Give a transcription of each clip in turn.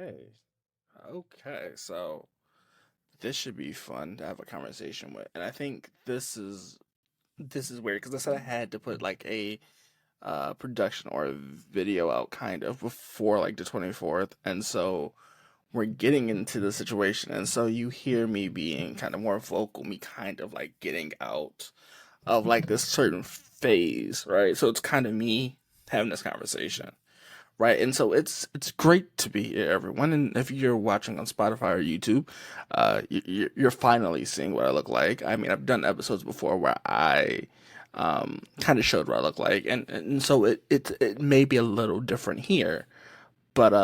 Okay. Okay. So this should be fun to have a conversation with. And I think this is weird because I said I had to put like a production or a video out kind of before like the 24th. And so we're getting into the situation. And so you hear me being kind of more vocal, me kind of like getting out of like this certain phase, right? So it's kind of me having this conversation. Right, and so it's great to be here, everyone. And if you're watching on Spotify or YouTube, you're finally seeing what I look like. I mean, I've done episodes before where I kind of showed what I look like, and so it may be a little different here, but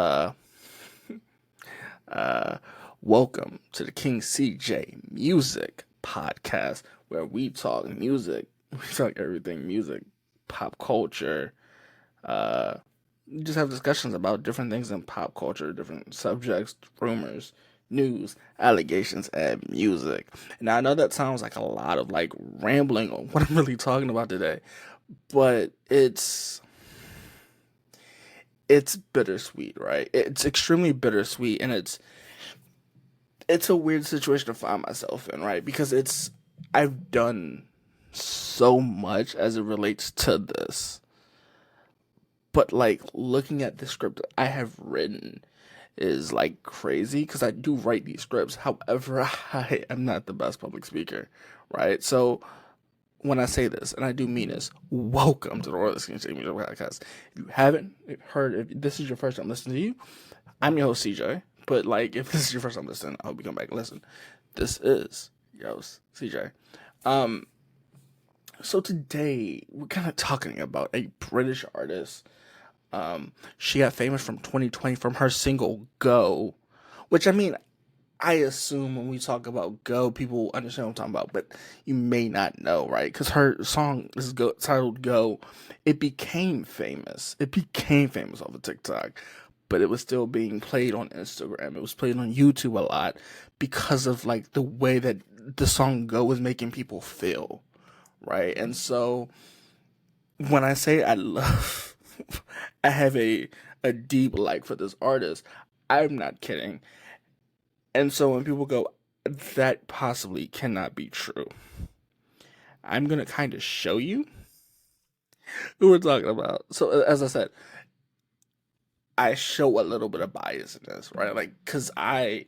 uh, welcome to the King CJ Music Podcast, where we talk music, we talk everything music, pop culture, uh just have discussions about different things in pop culture, different subjects, rumors, news, allegations, and music. Now I know that sounds like a lot of like rambling on what I'm really talking about today, but it's bittersweet, right? It's extremely bittersweet, and it's a weird situation to find myself in, right? Because I've done so much as it relates to this, but like looking at the script I have written is like crazy because I do write these scripts. However, I am not the best public speaker, right? So when I say this, and I do mean this, welcome to the Royal Skin Music Podcast. If you haven't heard, if this is your first time listening to you, I'm your host CJ. But like, if this is your first time listening, I hope you come back and listen. This is your host CJ. Um, so today we're kind of talking about a British artist. She got famous from 2020 from her single "Go," which I mean, I assume when we talk about "Go," people understand what I'm talking about, but you may not know, right? Because her song is titled "Go." It became famous. It became famous off of TikTok, but it was still being played on Instagram. It was played on YouTube a lot because of like the way that the song "Go" was making people feel, right? And so when I say I love, I have a deep like for this artist. I'm not kidding. And so when people go, that possibly cannot be true, I'm gonna kind of show you who we're talking about. So as I said, I show a little bit of bias in this, right? Like, cause I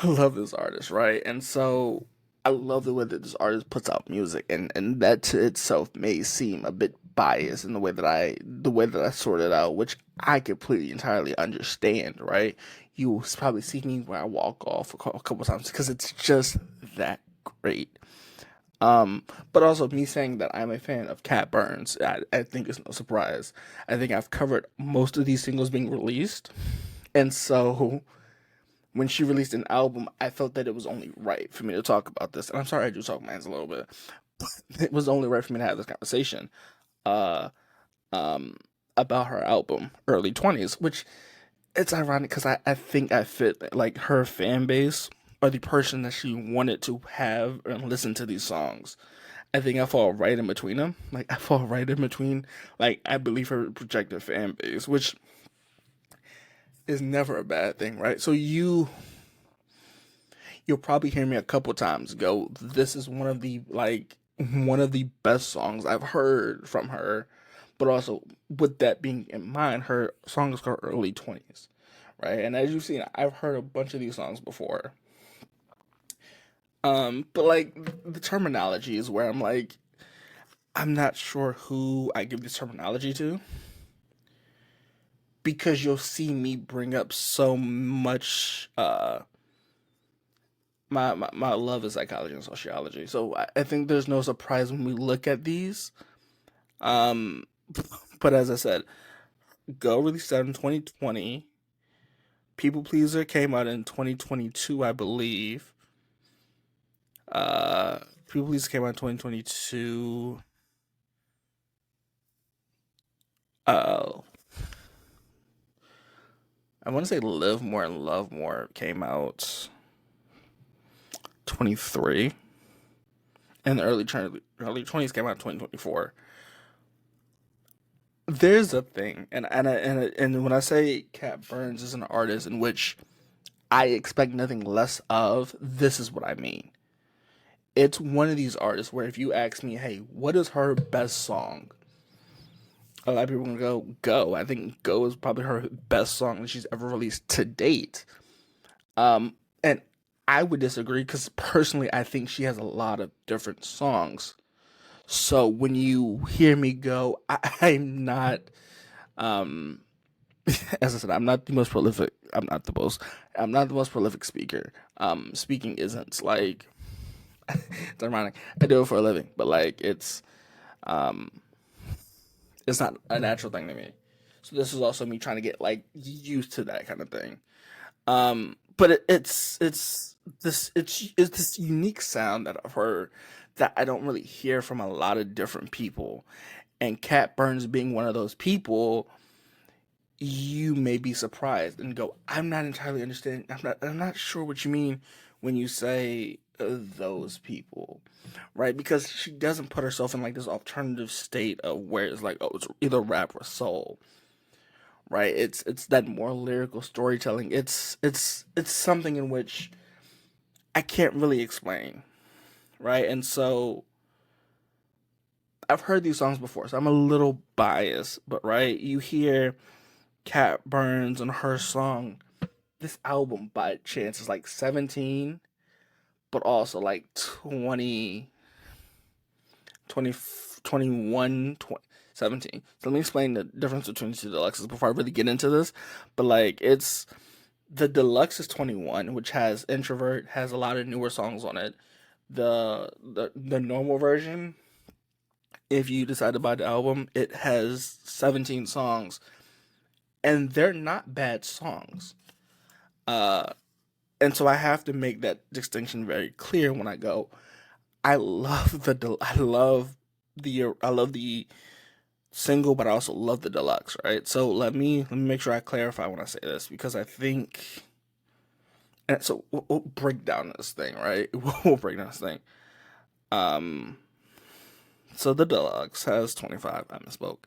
love this artist, right? And so I love the way that this artist puts out music, and that to itself may seem a bit biased in the way that I sort it out, which I completely entirely understand, right? You will probably see me where I walk off a couple times because it's just that great. But also me saying that I'm a fan of Cat Burns, I think is no surprise. I think I've covered most of these singles being released, and so when she released an album, I felt that it was only right for me to talk about this. And I'm sorry I do talk my hands a little bit. It was only right for me to have this conversation uh, um, about her album, Early 20s, which it's ironic because I think I fit like her fan base or the person that she wanted to have and listen to these songs. I think I fall right in between them. Like I fall right in between, like I believe her projected fan base, which is never a bad thing, right? So you'll probably hear me a couple times go, this is one of the best songs I've heard from her. But also with that being in mind, her song is called Early 20s. Right. And as you've seen, I've heard a bunch of these songs before. But like the terminology is where I'm like, I'm not sure who I give this terminology to because you'll see me bring up so much my love is psychology and sociology. So I think there's no surprise when we look at these. Um, but as I said, Go released out in 2020. People Pleaser came out in 2022, I believe. Uh, People Pleaser came out in 2022. Uh, I want to say Live More and Love More came out 23, and the early 20s came out in 2024. there's a thing, and when I say Cat Burns is an artist in which I expect nothing less of, this is what I mean. It's one of these artists where if you ask me, hey, what is her best song? A lot of people are gonna go Go. I think Go is probably her best song that she's ever released to date. And I would disagree because personally, I think she has a lot of different songs. So when you hear me go, I'm not, um, as I said, I'm not the most prolific. I'm not the most prolific speaker. Speaking isn't like, it's ironic. I do it for a living, but like um, it's not a natural thing to me. So this is also me trying to get like used to that kind of thing. But it's this unique sound that I've heard that I don't really hear from a lot of different people. And Cat Burns being one of those people, you may be surprised and go, I'm not entirely understanding. I'm not sure what you mean when you say those people, right? Because she doesn't put herself in like this alternative state of where it's like, oh, it's either rap or soul, right? It's that more lyrical storytelling. It's something in which I can't really explain, right? And so I've heard these songs before, so I'm a little biased, but right, you hear Cat Burns and her song. This album by chance is like 17, but also like 20, 20, 21, 20, 17. So let me explain the difference between the two deluxes before I really get into this. But like it's the deluxe is 21, which has Introvert, has a lot of newer songs on it. The normal version, if you decide to buy the album, it has 17 songs, and they're not bad songs. Uh, and so I have to make that distinction very clear when I go. I love the single, but I also love the deluxe, right? So let me make sure I clarify when I say this because I think. And so we'll break down this thing, right? We'll break down this thing. Um, so the deluxe has 25. I misspoke.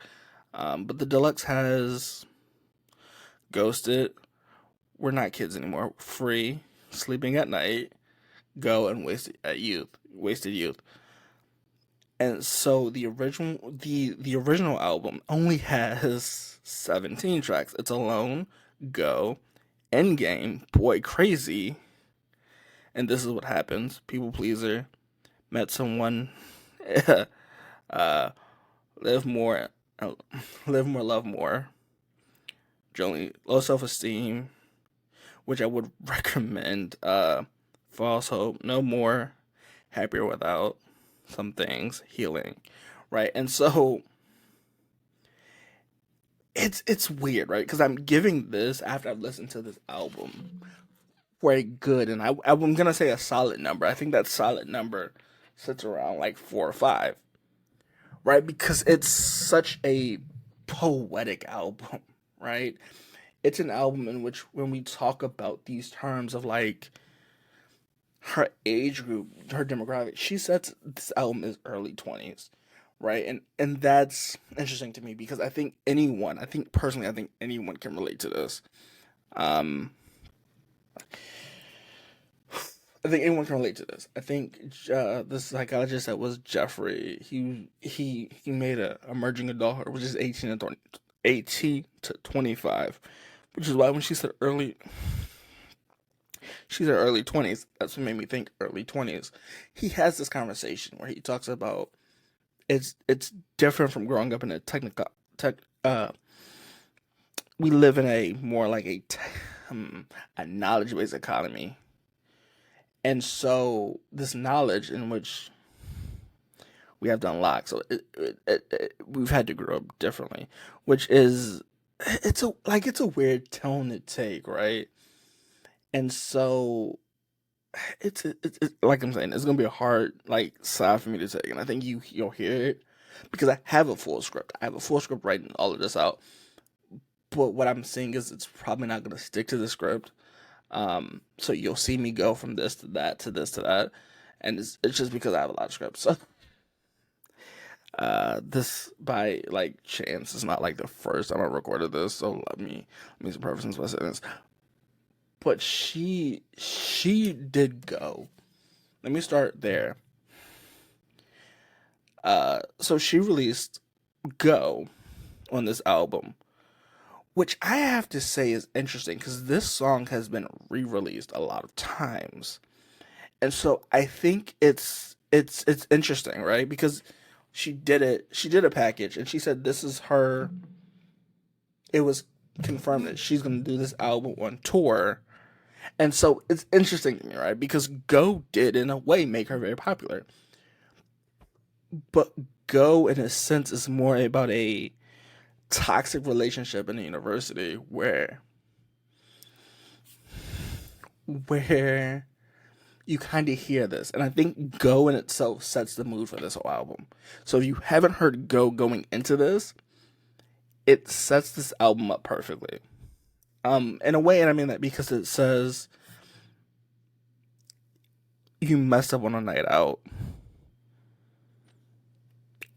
But the deluxe has Ghosted. We're not kids anymore. Free. Sleeping at Night. Go and Wasted Youth. And so the original album only has 17 tracks. It's Alone, Go, Endgame, Boy Crazy, and This Is What Happens, People Pleaser, Met Someone, uh, Live More, uh, Live More, Love More, Jolene, Low Self Esteem, which I would recommend, False Hope, No More, Happier Without, Some Things, Healing, right? And so it's weird, right? Because I'm giving this after I've listened to this album for a good, and I'm gonna say a solid number. I think that solid number sits around like 4 or 5, right? Because it's such a poetic album, right? It's an album in which when we talk about these terms of like her age group, her demographic, she says this album is early 20s, right? And that's interesting to me because I think personally, I think anyone can relate to this. Um, I think anyone can relate to this. I think the psychologist that was Jeffrey, he made a emerging adulthood, which is 18 to 25, which is why when she said early 20s, that's what made me think early 20s. He has this conversation where he talks about it's different from growing up in a technical tech. We live in a more like a knowledge based economy, and so this knowledge in which we have to unlock, so we've had to grow up differently, which is it's a weird tone to take, right? And so it's like I'm saying, it's gonna be a hard like side for me to take, and I think you'll hear it because I have a full script. I have a full script writing all of this out, but what I'm seeing is it's probably not gonna stick to the script. So you'll see me go from this to that to this to that, and it's just because I have a lot of scripts. So This by like chance is not like the first time I recorded this, so let me preface by saying this. But she did go. Let me start there. So she released Go on this album, which I have to say is interesting because this song has been re-released a lot of times, and so I think it's interesting, right? Because she did a package, and she said this is her. It was confirmed that she's gonna do this album on tour, and so it's interesting to me, right? Because Go did in a way make her very popular, but Go in a sense is more about a toxic relationship in a university where you kind of hear this, and I think Go in itself sets the mood for this whole album. So if you haven't heard Go going into this, it sets this album up perfectly. In a way, and I mean that because it says you messed up on a night out,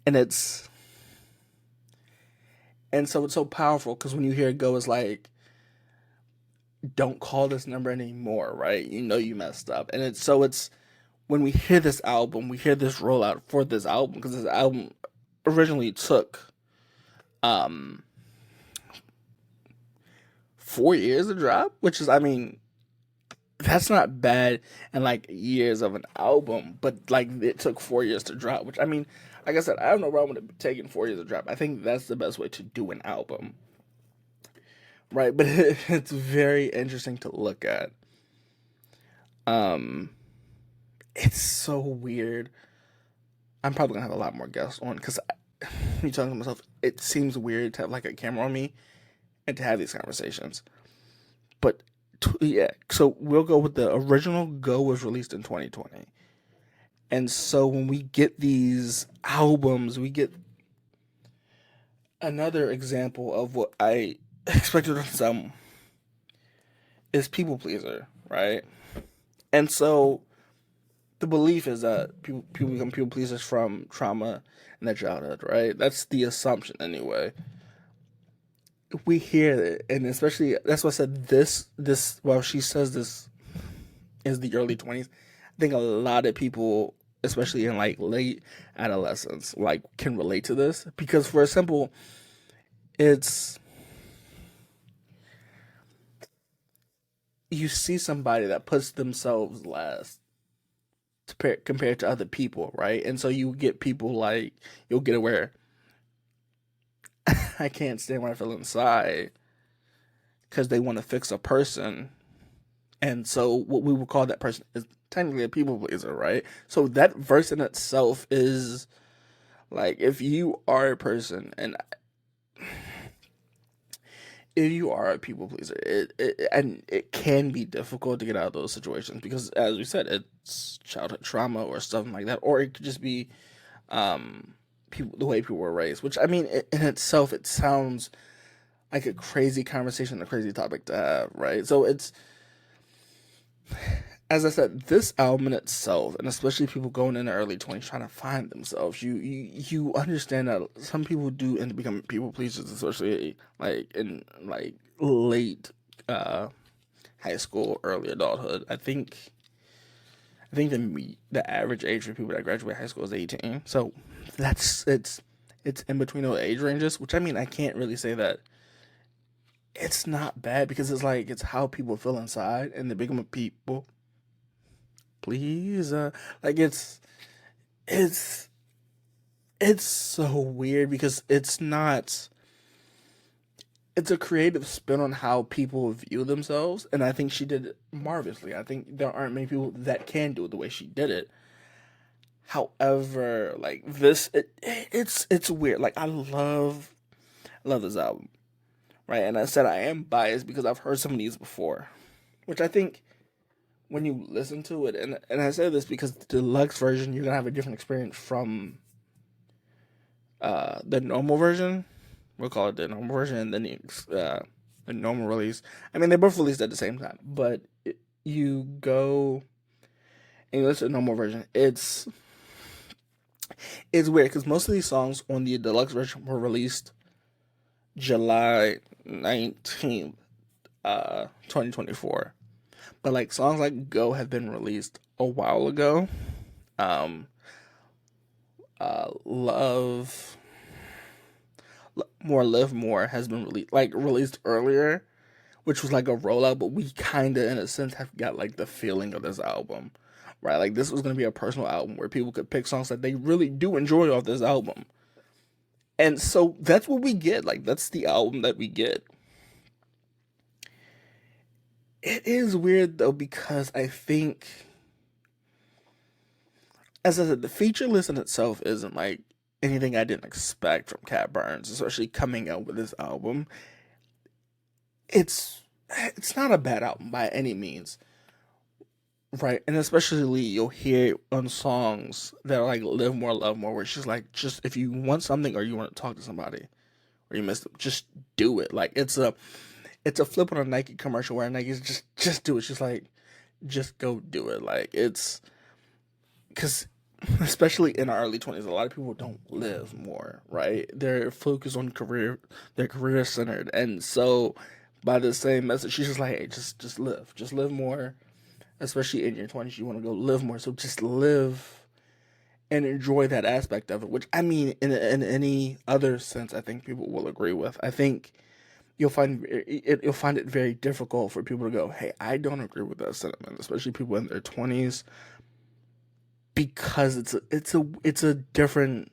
and so it's so powerful because when you hear Go, is like, don't call this number anymore, right? You know you messed up, and it's when we hear this album, we hear this rollout for this album because this album originally took um 4 years to drop, which is, I mean, that's not bad in like years of an album, but like it took 4 years to drop, which I mean, like I said, I have no problem with it taking 4 years to drop. I think that's the best way to do an album, right? But it's very interesting to look at. Um, it's so weird. I'm probably gonna have a lot more guests on because me talking to myself, it seems weird to have like a camera on me and to have these conversations. But yeah, so we'll go with the original. Go was released in 2020, and so when we get these albums, we get another example of what I expected from some is people pleaser, right? And so the belief is that people become people pleasers from trauma in their childhood, right? That's the assumption anyway. We hear it, and especially that's why I said this. Well, she says this is the early 20s. I think a lot of people, especially in like late adolescence, like can relate to this because for a simple, it's you see somebody that puts themselves last compared to other people, right? And so you get people like you'll get aware. I can't stand when I feel inside because they want to fix a person. And so what we would call that person is technically a people pleaser, right? So that verse in itself is like if you are a person and if you are a people pleaser, and it can be difficult to get out of those situations because, as we said, it's childhood trauma or something like that, or it could just be people the way people were raised. Which I mean, in itself, it sounds like a crazy conversation, a crazy topic to have, right? So it's as I said, this album in itself, and especially people going in the early 20s trying to find themselves, you understand that some people do end up becoming people pleasers, especially like in like late uh, high school, early adulthood. I think the average age for people that graduate high school is 18. So that's it's in between those age ranges, which I mean I can't really say that it's not bad because it's like it's how people feel inside and they become a people please like it's it's so weird because it's a creative spin on how people view themselves, and I think she did it marvelously. I think there aren't many people that can do it the way she did it. However, like this it's weird. Like I love this album, right? And I said I am biased because I've heard some of these before, which I think when you listen to it, and I say this because the deluxe version you're gonna have a different experience from the normal version. We'll call it the normal version, and then the normal release. I mean, they both released at the same time, but you go and you listen to the normal version. It's weird because most of these songs on the deluxe version were released July 19th, 2024. But like songs like Go have been released a while ago. Um, Love More, Live More has been released earlier, which was like a rollout, but we kind of, in a sense, have got like the feeling of this album, right? Like this was gonna be a personal album where people could pick songs that they really do enjoy off this album, and so that's what we get. Like that's the album that we get. It is weird though because I think, as I said, the feature list in itself isn't like anything I didn't expect from Cat Burns, especially coming out with this album. It's it's not a bad album by any means. Right, and especially you'll hear it on songs that are like "Live More, Love More," where she's like, "Just if you want something or you want to talk to somebody or you miss them, just do it." Like it's a flip on a Nike commercial where Nike's just do it. She's like, "Just go do it." Like it's because especially in our early 20s, a lot of people don't live more. Right, they're focused on career, they're career centered, and so by the same message, she's just like, "Hey, just live more." Especially in your 20s, you want to go live more. So just live and enjoy that aspect of it, which I mean, in any other sense, I think people will agree with. I think you'll find it very difficult for people to go, "Hey, I don't agree with that sentiment," especially people in their 20s, because it's a different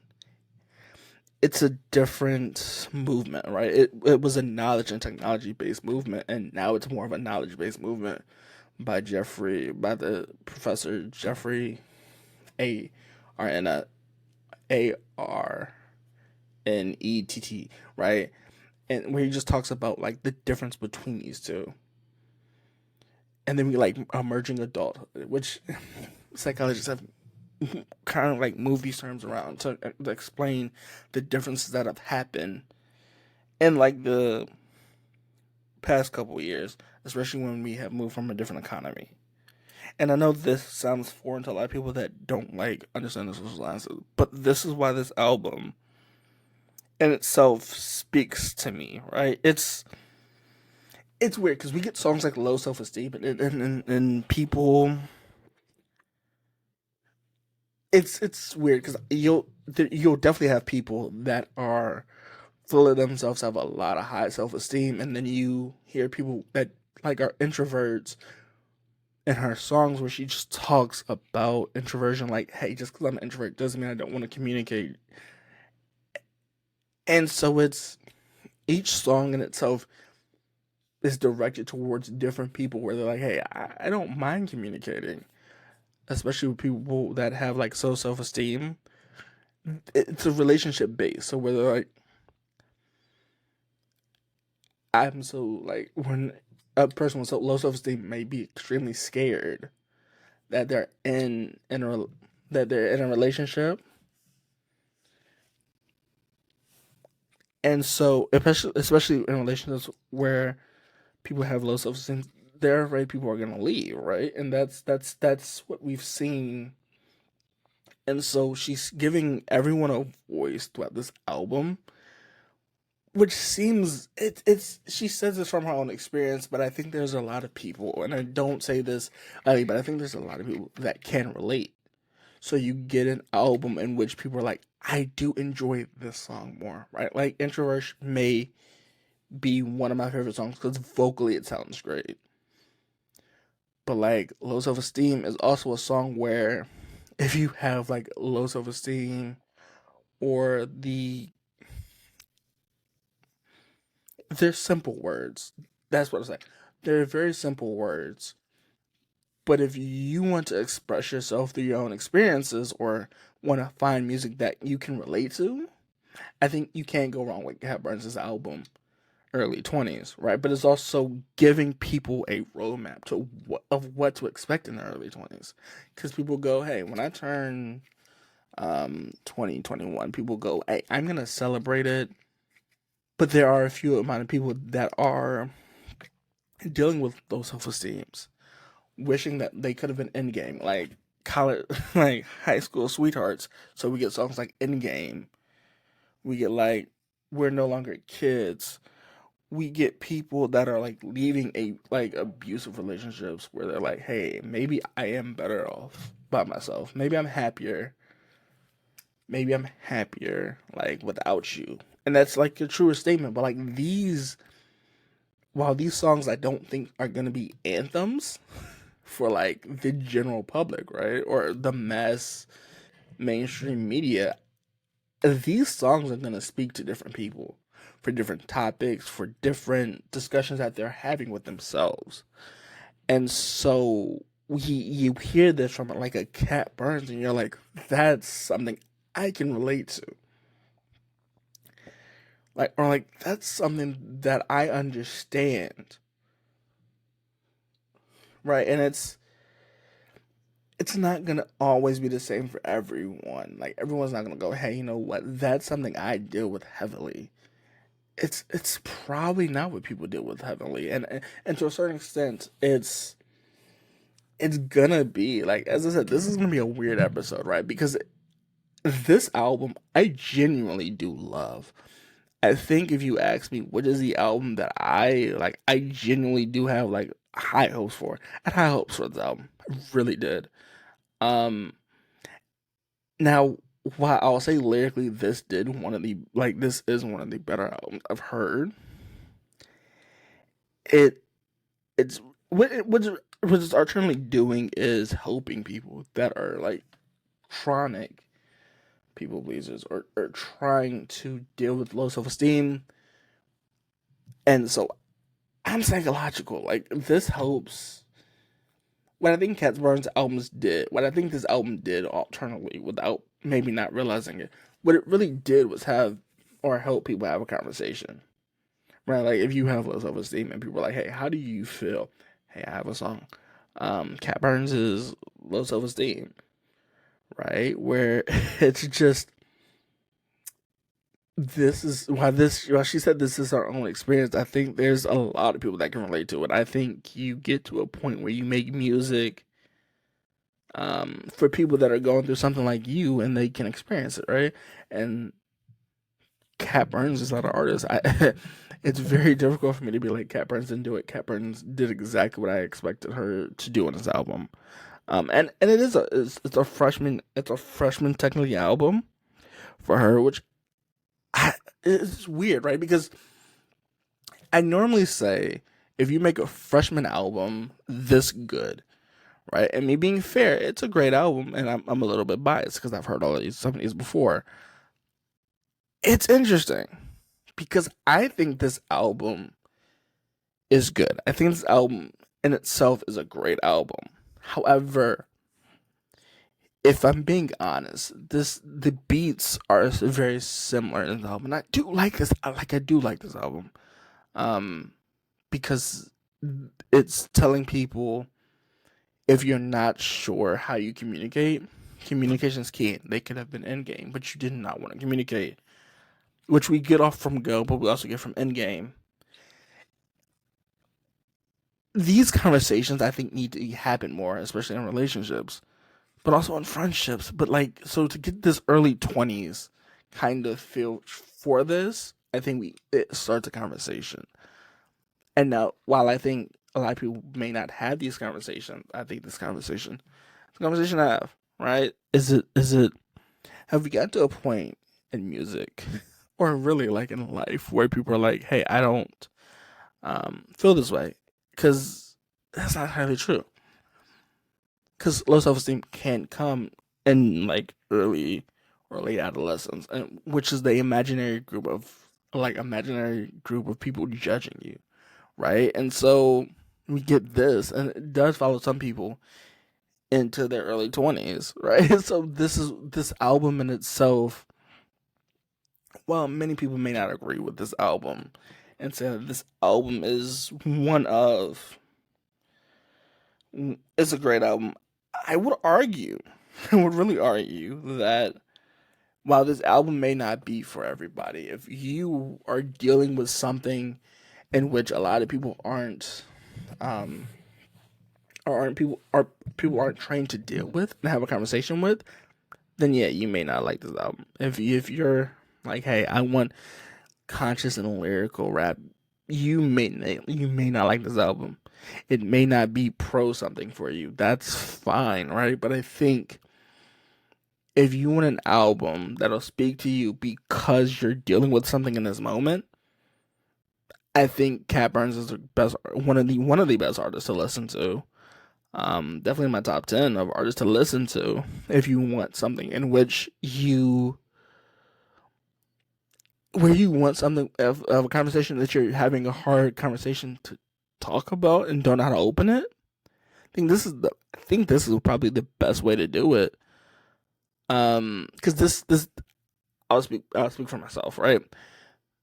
movement, right? It was a knowledge and technology based movement, and now it's more of a knowledge based movement by the professor Jeffrey A R N Arnett, right? And where he just talks about like the difference between these two, and then we like emerging adult, which psychologists have kind of like moved these terms around to explain the differences that have happened in like the past couple of years, especially when we have moved from a different economy. And I know this sounds foreign to a lot of people that don't like understand the social sciences, but this is why this album in itself speaks to me, right? It's weird because we get songs like "Low Self Esteem" and people. It's weird because you'll definitely have people that are full of themselves, have a lot of high self esteem, and then you hear people that like are introverts in her songs where she just talks about introversion, like, "Hey, just because I'm an introvert doesn't mean I don't want to communicate." And so it's each song in itself is directed towards different people where they're like, "Hey, I don't mind communicating," especially with people that have like so self esteem. It's a relationship base, so where they're like, I'm so like when a person with so low self esteem may be extremely scared that they're in a relationship, and so especially in relationships where people have low self esteem, they're afraid people are gonna leave, right? And that's what we've seen. And so she's giving everyone a voice throughout this album, which seems it's she says this from her own experience, but I think there's a lot of people, and I don't say this, but I think there's a lot of people that can relate. So you get an album in which people are like, I do enjoy this song more, right? Like Introvert may be one of my favorite songs because vocally it sounds great. But like Low Self Esteem is also a song where if you have like low self esteem or they're simple words. That's what I'm saying. They're very simple words. But if you want to express yourself through your own experiences or want to find music that you can relate to, I think you can't go wrong with Cat Burns' album, early 20s, right? But it's also giving people a roadmap of what to expect in the early 20s. Because people go, hey, when I turn 2021, people go, hey, I'm going to celebrate it. But there are a few amount of people that are dealing with those self esteems, wishing that they could have been in game. Like college, like high school sweethearts. So we get songs like Endgame. We get like We're No Longer Kids. We get people that are like leaving a like abusive relationships where they're like, hey, maybe I am better off by myself. Maybe I'm happier like without you. And that's like a truer statement. But like while these songs I don't think are gonna be anthems for like the general public, right? Or the mass mainstream media, these songs are gonna speak to different people for different topics, for different discussions that they're having with themselves. And so you hear this from like a Cat Burns, and you're like, that's something I can relate to. Like, or like, that's something that I understand, right? And it's not gonna always be the same for everyone. Like, everyone's not gonna go, hey, you know what? That's something I deal with heavily. It's probably not what people deal with heavily, and to a certain extent, it's gonna be like, as I said, this is gonna be a weird episode, right? Because this album I genuinely do love. I think if you ask me what is the album that I like, I genuinely do have like high hopes for. I had high hopes for this album. I really did. Um Now, while I'll say lyrically this is one of the better albums I've heard. It it's what it's alternately doing is helping people that are like chronic people pleasers, or trying to deal with low self esteem. And so I'm psychological. Like, this helps. What I think this album did alternately, without maybe not realizing it, what it really did was have or help people have a conversation. Right? Like, if you have low self esteem and people are like, hey, how do you feel? Hey, I have a song. Cat Burns is low self esteem, right? Where it's just, this is why this while she said this is our own experience. I think there's a lot of people that can relate to it. I think you get to a point where you make music for people that are going through something like you, and they can experience it, right? And Cat Burns is not an artist. It's very difficult for me to be like, Cat Burns didn't do it. Cat Burns did exactly what I expected her to do on this album. And it's a freshman technically album for her, which it's weird, right? Because I normally say, if you make a freshman album this good, right? And me being fair, it's a great album, and I'm a little bit biased because I've heard some of these before. It's interesting because I think this album is good. I think this album in itself is a great album. However, if I'm being honest, the beats are very similar in the album, and I do like this. I do like this album, um, because it's telling people, if you're not sure how you communicate, communication's key. They could have been Endgame, but you did not want to communicate, which we get off from Go, but we also get from Endgame. These conversations, I think, need to happen more, especially in relationships, but also in friendships. But like, so to get this early 20s kind of feel for this, I think it starts a conversation. And now, while I think a lot of people may not have these conversations, I think it's a conversation I have, right? Is it have we gotten to a point in music, or really like in life, where people are like, hey, I don't feel this way? Because that's not entirely true. Because low self esteem can come in like early or late adolescence, and which is the imaginary group of people judging you, right? And so we get this, and it does follow some people into their early 20s, right? So this album in itself. Well, many people may not agree with this album and say that this album is one of it's a great album. I would argue, I would really argue that while this album may not be for everybody, if you are dealing with something in which a lot of people aren't um, or aren't trained to deal with and have a conversation with, then yeah, you may not like this album. If you're like, hey, I want conscious and lyrical rap, you may not like this album. It may not be pro something for you. That's fine, right? But I think if you want an album that'll speak to you because you're dealing with something in this moment, I think Cat Burns is the best one of the best artists to listen to. Definitely in my top 10 of artists to listen to if you want something in which you where you want something of a conversation that you're having a hard conversation to talk about and don't know how to open it. I think this is probably the best way to do it. Because this I'll speak for myself, right?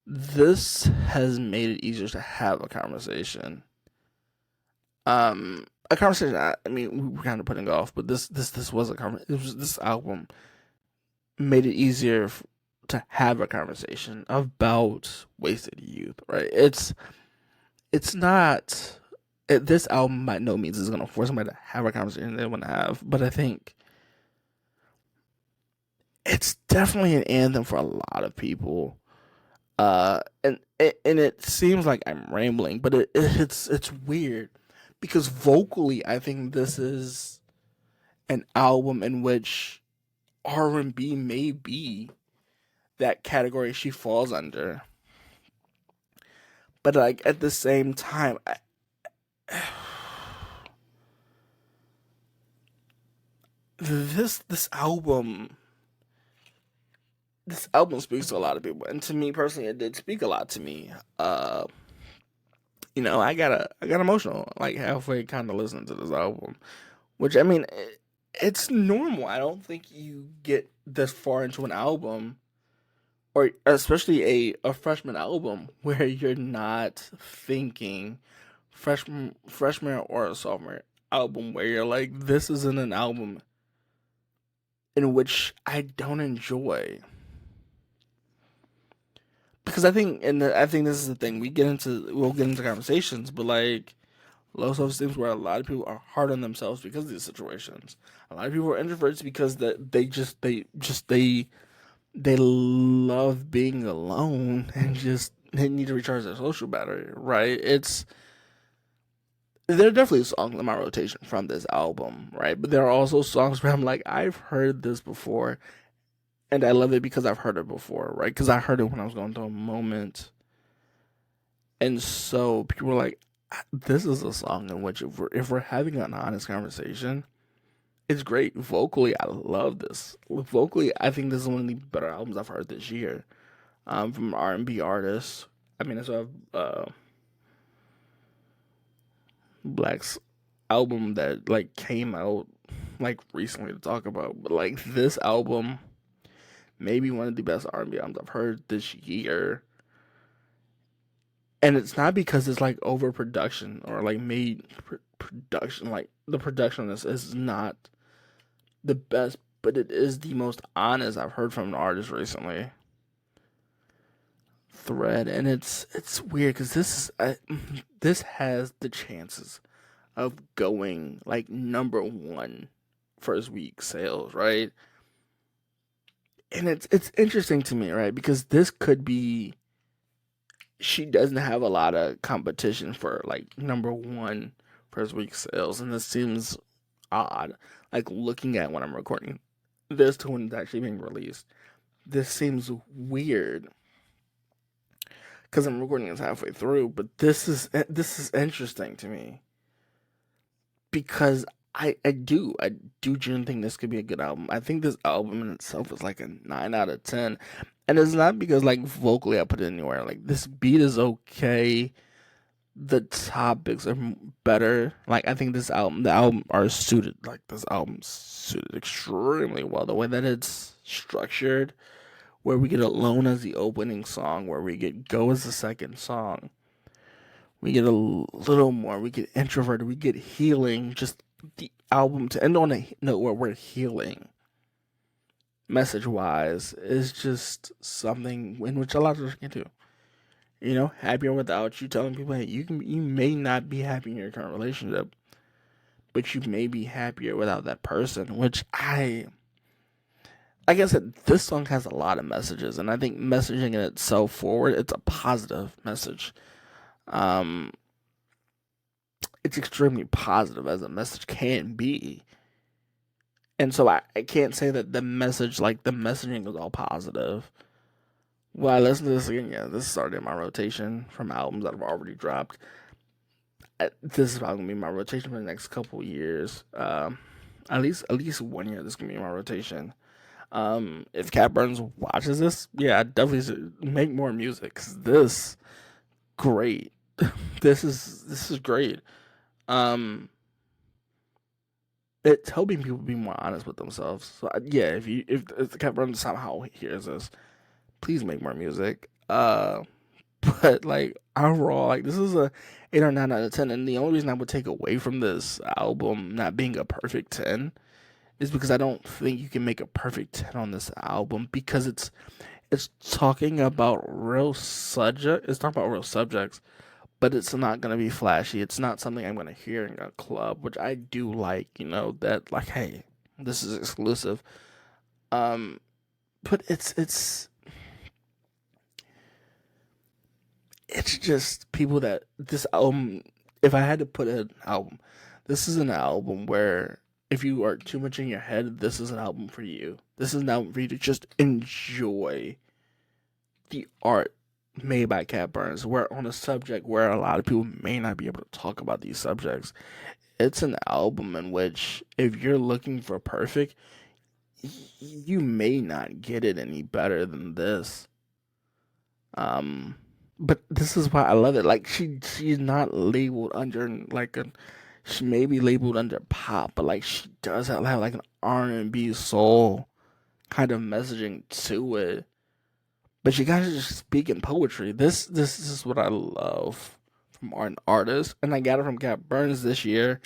This has made it easier to have a conversation. A conversation. I mean, we were kind of putting off, but this was a conversation. This album made it easier to have a conversation about wasted youth, right? It's not this album by no means is gonna force somebody to have a conversation they want to have, but I think it's definitely an anthem for a lot of people. And it seems like I'm rambling, but it's weird because vocally, I think this is an album in which R&B may be that category she falls under. But like at the same time, this album speaks to a lot of people, and to me personally, it did speak a lot to me. I got emotional like halfway kind of listening to this album, which I mean, it's normal. I don't think you get this far into an album, or especially a freshman album, where you're not thinking freshman or a sophomore album where you're like, this isn't an album in which I don't enjoy. Because I think this is the thing we'll get into conversations, but like low self esteem where a lot of people are hard on themselves because of these situations. A lot of people are introverts because they love being alone and just they need to recharge their social battery, right? There are definitely songs in my rotation from this album, right? But there are also songs where I'm like, I've heard this before, and I love it because I've heard it before, right? Because I heard it when I was going through a moment, and so people were like, "This is a song in which if we're having an honest conversation, it's great. Vocally, I love this. Vocally, I think this is one of the better albums I've heard this year, from R&B artists. I mean, that's what Black's album that like came out like recently to talk about, but like this album, maybe one of the best R&B albums I've heard this year. And it's not because it's like overproduction or like made production. Like the production on this is not the best, but it is the most honest I've heard from an artist recently. Thread, and it's weird because this has the chances of going like number one first week sales, right? And it's interesting to me, right? Because this could be she doesn't have a lot of competition for like number one first week sales, and this seems odd. Like looking at when I'm recording this to when it's actually being released, this seems weird because I'm recording this halfway through. But this is interesting to me because I do genuinely think this could be a good album. I think this album in itself is like a 9 out of 10, and it's not because like vocally I put it anywhere. Like this beat is okay, the topics are better. Like I think the album are suited. Like this album's suited extremely well. The way that it's structured, where we get Alone as the opening song, where we get Go as the second song. We get a little more. We get Introverted. We get Healing. Just the album to end on a note where we're healing, message wise, is just something in which a lot of us can do. You know, happier without you, telling people, hey, you may not be happy in your current relationship, but you may be happier without that person. Which like I said, this song has a lot of messages, and I think messaging in itself forward, it's a positive message. Um, it's extremely positive as a message can be. And so I can't say that the message, like the messaging is all positive. Well, I listen to this again. Yeah, this started in my rotation from albums that have already dropped. This is probably gonna be my rotation for the next couple years. At least 1 year. This is gonna be my rotation. If Cat Burns watches this, yeah, I definitely should make more music. 'Cause this great. This is great. Um, it's helping people be more honest with themselves. So yeah, if the Cat Burns somehow hears this, please make more music. But like overall, like this is a 8 or 9 out of 10, and the only reason I would take away from this album not being a perfect 10 is because I don't think you can make a perfect 10 on this album because it's talking about real subject. It's talking about real subjects, but it's not gonna be flashy. It's not something I'm gonna hear in a club, which I do like. That like, hey, this is exclusive. Um, but it's just people that this album. If I had to put an album, this is an album where if you are too much in your head, this is an album for you. This is an album for you to just enjoy the art made by Cat Burns. Where on a subject where a lot of people may not be able to talk about these subjects. It's an album in which if you're looking for perfect, you may not get it any better than this. Um, but this is why I love it. Like she's not labeled under like a she may be labeled under pop, but like she does have like an R&B soul kind of messaging to it. But she kind of just speaking poetry. This is what I love from an artist, and I got it from Cat Burns this year.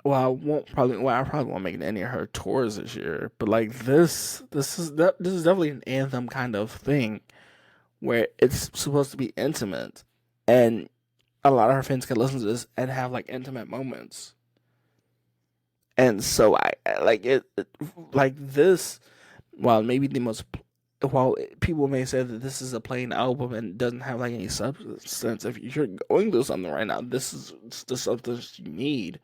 Well, I probably won't make any of her tours this year. But like this is definitely an anthem kind of thing where it's supposed to be intimate, and a lot of her fans can listen to this and have like intimate moments. And so like like this. While maybe the most, while people may say that this is a plain album and doesn't have like any substance, if you're going through something right now, this is the substance you need.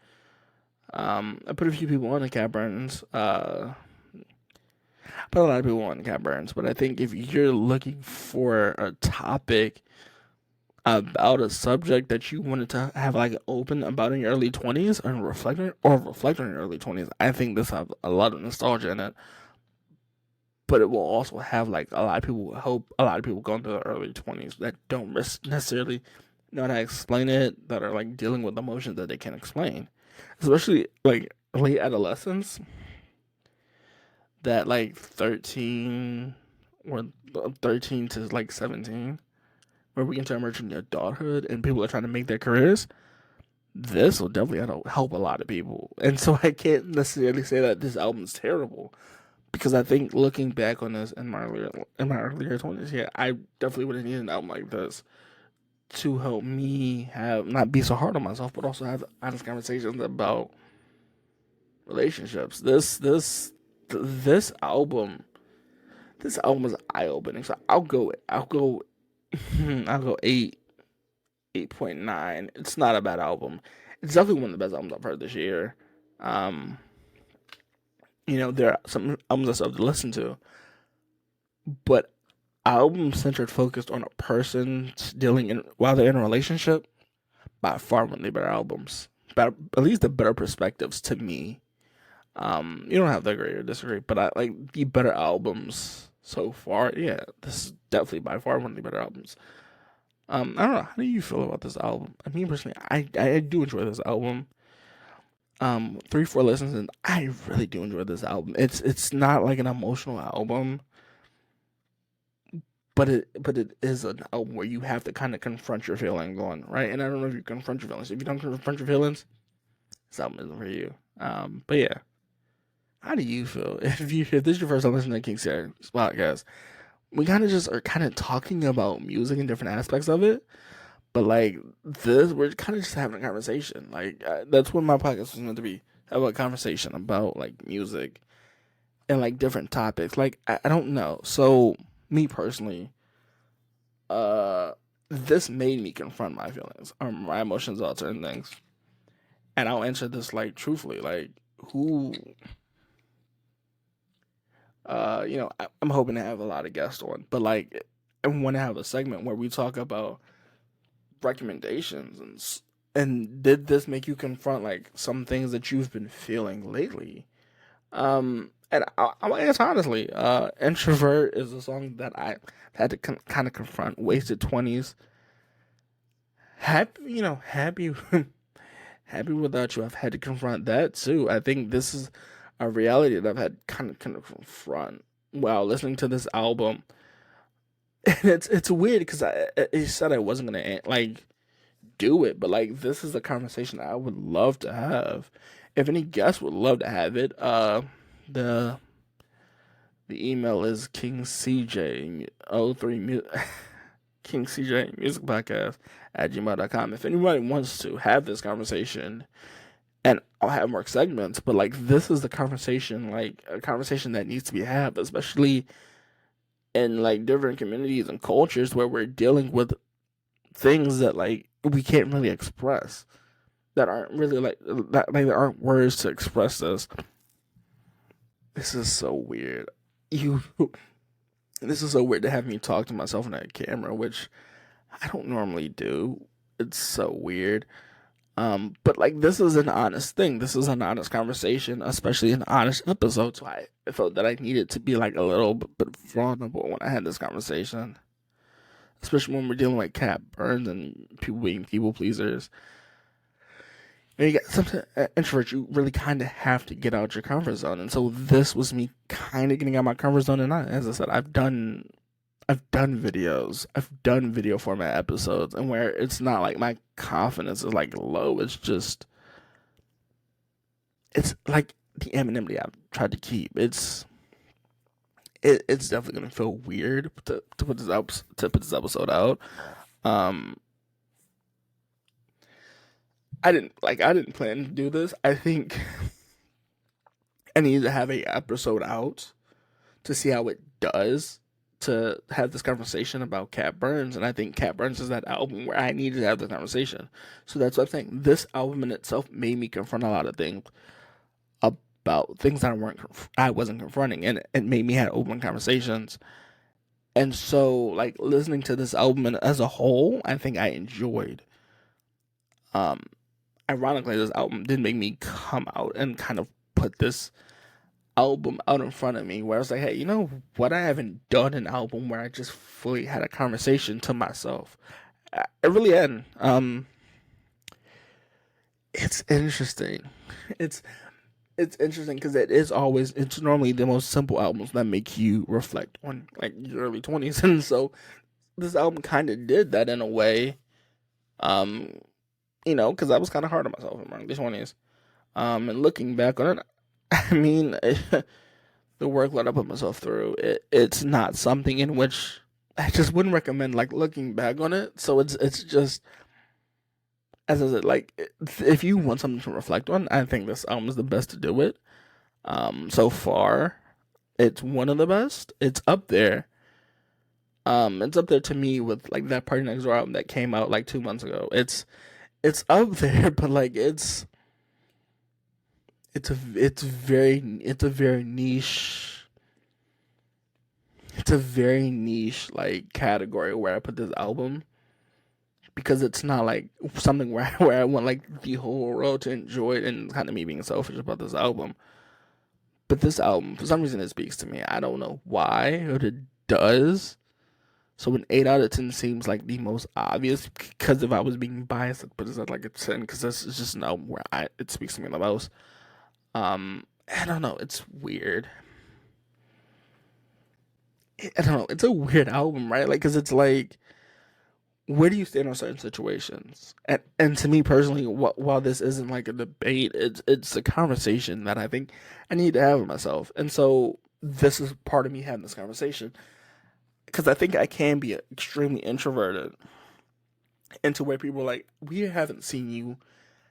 I put a few people on the Cat Burns. Put a lot of people on Cat Burns, but I think if you're looking for a topic about a subject that you wanted to have like open about in your early 20s and reflect on your early 20s, I think this has a lot of nostalgia in it. But it will also have like a lot of people hope a lot of people going through the early 20s that don't necessarily know how to explain it, that are like dealing with emotions that they can't explain, especially like late adolescence, that like 13 or 13 to like 17, where we enter emerging adulthood and people are trying to make their careers. This will definitely help a lot of people, and so I can't necessarily say that this album's terrible because I think looking back on this in my earlier 20s, yeah, I definitely would have needed an album like this to help me have not be so hard on myself, but also have honest conversations about relationships. This album this album was eye opening. So I'll go 8.9. It's not a bad album. It's definitely one of the best albums I've heard this year. Um, there are some albums I still have to listen to, but albums centered focused on a person dealing in while they're in a relationship, by far one of the better albums. But at least the better perspectives to me. You don't have to agree or disagree, but I like the better albums so far. Yeah, this is definitely by far one of the better albums. I don't know. How do you feel about this album? I mean, personally, I do enjoy this album. 3 4 listens, and I really do enjoy this album. It's not like an emotional album, but it is an album where you have to kind of confront your feelings on, right. And I don't know if you confront your feelings. If you don't confront your feelings, this album isn't for you. But yeah, how do you feel if this is your first time listening to King Sarah's podcast? We kind of just are kind of talking about music and different aspects of it, But like this, we're kind of just having a conversation. Like that's what my podcast was meant to be. Have a conversation about like music and like different topics. Like I don't know. So me personally, uh, this made me confront my feelings or my emotions about certain things, and I'll answer this like truthfully. Like who, I'm hoping to have a lot of guests on, but like I want to have a segment where we talk about recommendations and did this make you confront like some things that you've been feeling lately? And I guess honestly, "Introvert" is a song that I had to kind of confront. "Wasted 20s," happy, happy, happy without you. I've had to confront that too. I think this is a reality that I've had kind of confront while listening to this album, and it's weird because I said I wasn't gonna like do it, but like this is a conversation I would love to have. If any guests would love to have it, the the email is kingcj03 kingcj music podcast at gmail.com. If anybody wants to have this conversation, and I'll have more segments, but like this is the conversation, like a conversation that needs to be had, especially in like different communities and cultures where we're dealing with things that like we can't really express, that aren't really like that, like there aren't words to express this. This is so weird. You This is so weird to have me talk to myself in that camera, which I don't normally do. It's so weird. But like this is an honest thing. This is an honest conversation, especially an honest episode. So I felt that I needed to be like a little bit vulnerable when I had this conversation, especially when we're dealing with Cat Burns and people being people pleasers. And you got something introvert, you really kind of have to get out your comfort zone. And so this was me kind of getting out my comfort zone. And as I said, I've done videos, I've done video format episodes, and where it's not like my confidence is like low. It's like the anonymity I've tried to keep. It's definitely gonna feel weird to put this episode out. Um, I didn't plan to do this. I think I need to have a episode out to see how it does, to have this conversation about Cat Burns. And I think Cat Burns is that album where I needed to have the conversation. So that's what I'm saying. This album in itself made me confront a lot of things about things that I wasn't confronting, and it made me have open conversations. And so, like listening to this album as a whole, I think I enjoyed. Um, Ironically, this album did make me come out and kind of put this album out in front of me, where I was like, hey, you know what? I haven't done an album where I just fully had a conversation to myself. I really hadn't. It's interesting. It's it's interesting because it's normally the most simple albums that make you reflect on like your early 20s, and so this album kind of did that in a way. Um, because I was kind of hard on myself in my early 20s. And looking back on it, I mean, the work that I put myself through, it's not something in which I just wouldn't recommend like looking back on it. So it's just, as I said, like if you want something to reflect on, I think this album is the best to do it. So far, it's one of the best. It's up there. It's up there to me with like that Party Next Door album that came out like 2 months ago. It's up there, but like it's a very niche like category where I put this album, because it's not like something where where I want like the whole world to enjoy it, and kind of me being selfish about this album. But this album, for some reason, it speaks to me. I don't know why, but it does. So an 8 out of 10 seems like the most obvious, because if I was being biased, I'd put this at like a 10, because this is just an album where it speaks to me the most. I don't know. It's weird. I don't know. It's a weird album, right? Like, because it's like, where do you stand on certain situations? And to me personally, while this isn't like a debate, it's a conversation that I think I need to have with myself. And so this is part of me having this conversation, because I think I can be extremely introverted, into where people are like, we haven't seen you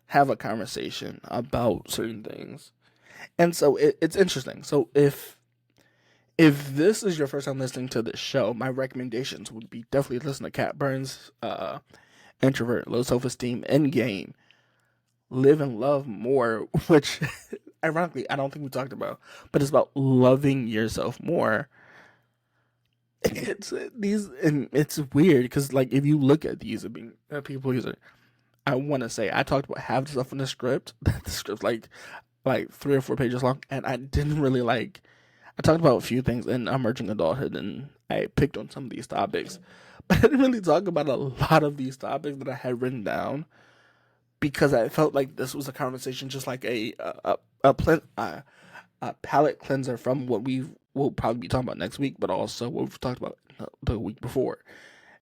have a conversation about certain things. And so it's interesting. So if this is your first time listening to this show, my recommendations would be definitely listen to Cat Burns, Introvert, Low Self Esteem, Endgame, Live and Love More, which ironically I don't think we talked about, but it's about loving yourself more. It's these, and it's weird because like if you look at these, being people using, I want to say I talked about half the stuff in the script. The script's like 3 or 4 pages long, and I didn't really like. I talked about a few things in emerging adulthood, and I picked on some of these topics, but I didn't really talk about a lot of these topics that I had written down because I felt like this was a conversation, just like a palate cleanser from what we will probably be talking about next week, but also what we've talked about the week before.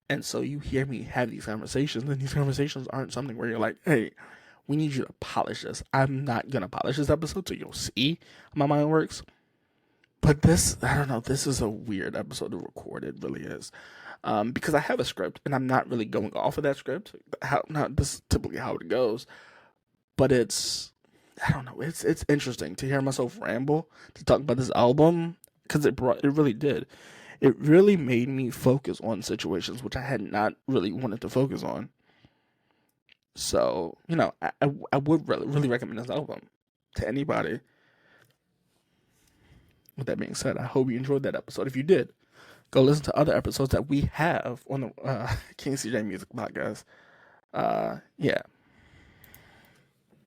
And so you hear me have these conversations, and these conversations aren't something where you're like, hey, we need you to polish this. I'm not going to polish this episode so you'll see how my mind works. But this, I don't know, this is a weird episode to record. It really is. Because I have a script, and I'm not really going off of that script. This is typically how it goes. But I don't know, it's interesting to hear myself ramble, to talk about this album, because it really did. It really made me focus on situations which I had not really wanted to focus on. So, I would really recommend this album to anybody. With that being said, I hope you enjoyed that episode. If you did, go listen to other episodes that we have on the King CJ Music Podcast. Yeah.